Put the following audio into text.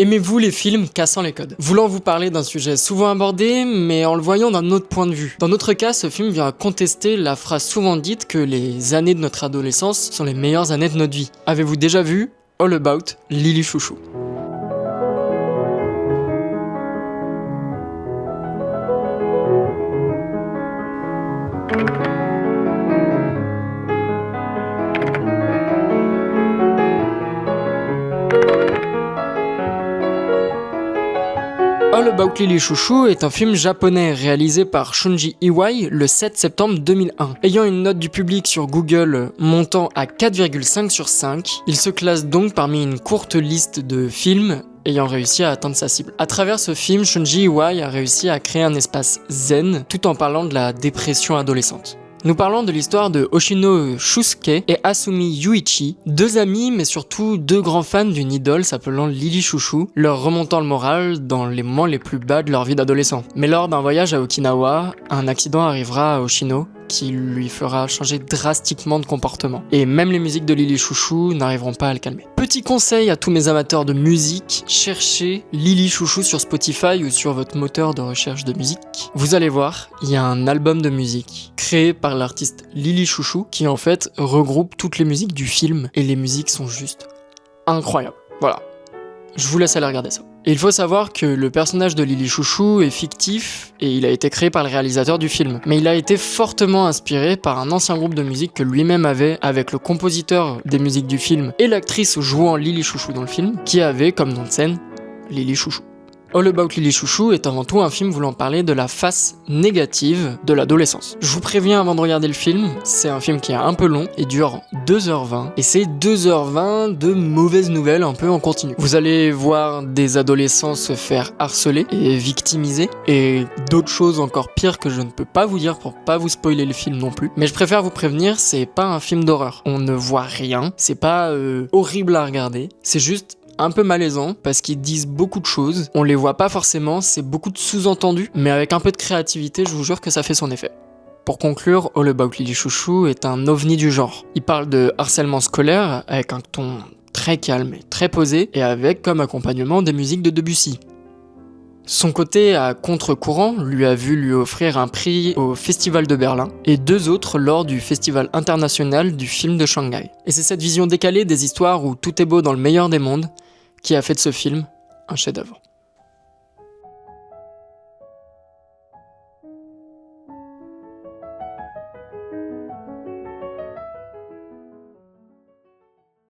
Aimez-vous les films cassant les codes? Voulant vous parler d'un sujet souvent abordé, mais en le voyant d'un autre point de vue. Dans notre cas, ce film vient contester la phrase souvent dite que les années de notre adolescence sont les meilleures années de notre vie. Avez-vous déjà vu All About Lily Chouchou? All About Lily Chouchou est un film japonais réalisé par Shunji Iwai le 7 septembre 2001. Ayant une note du public sur Google montant à 4,5 sur 5, il se classe donc parmi une courte liste de films ayant réussi à atteindre sa cible. À travers ce film, Shunji Iwai a réussi à créer un espace zen tout en parlant de la dépression adolescente. Nous parlons de l'histoire de Hoshino Shusuke et Asumi Yuichi, deux amis mais surtout deux grands fans d'une idole s'appelant Lily Chouchou, leur remontant le moral dans les moments les plus bas de leur vie d'adolescent. Mais lors d'un voyage à Okinawa, un accident arrivera à Hoshino qui lui fera changer drastiquement de comportement. Et même les musiques de Lily Chouchou n'arriveront pas à le calmer. Petit conseil à tous mes amateurs de musique, cherchez Lily Chouchou sur Spotify ou sur votre moteur de recherche de musique. Vous allez voir, il y a un album de musique créé par l'artiste Lily Chouchou qui en fait regroupe toutes les musiques du film et les musiques sont juste incroyables. Voilà. Je vous laisse aller regarder ça. Et il faut savoir que le personnage de Lily Chouchou est fictif et il a été créé par le réalisateur du film. Mais il a été fortement inspiré par un ancien groupe de musique que lui-même avait avec le compositeur des musiques du film et l'actrice jouant Lily Chouchou dans le film, qui avait comme nom de scène Lily Chouchou. All About Lily Chouchou est avant tout un film voulant parler de la face négative de l'adolescence. Je vous préviens avant de regarder le film, c'est un film qui est un peu long et dure 2h20 et c'est 2h20 de mauvaises nouvelles un peu en continu. Vous allez voir des adolescents se faire harceler et victimiser et d'autres choses encore pires que je ne peux pas vous dire pour pas vous spoiler le film non plus. Mais je préfère vous prévenir, c'est pas un film d'horreur. On ne voit rien, c'est pas horrible à regarder, c'est juste un peu malaisant parce qu'ils disent beaucoup de choses, on les voit pas forcément, c'est beaucoup de sous-entendus, mais avec un peu de créativité, je vous jure que ça fait son effet. Pour conclure, All About Lily Chouchou est un ovni du genre. Il parle de harcèlement scolaire avec un ton très calme et très posé et avec comme accompagnement des musiques de Debussy. Son côté à contre-courant lui a vu lui offrir un prix au Festival de Berlin et 2 autres lors du Festival international du film de Shanghai. Et c'est cette vision décalée des histoires où tout est beau dans le meilleur des mondes qui a fait de ce film un chef-d'œuvre.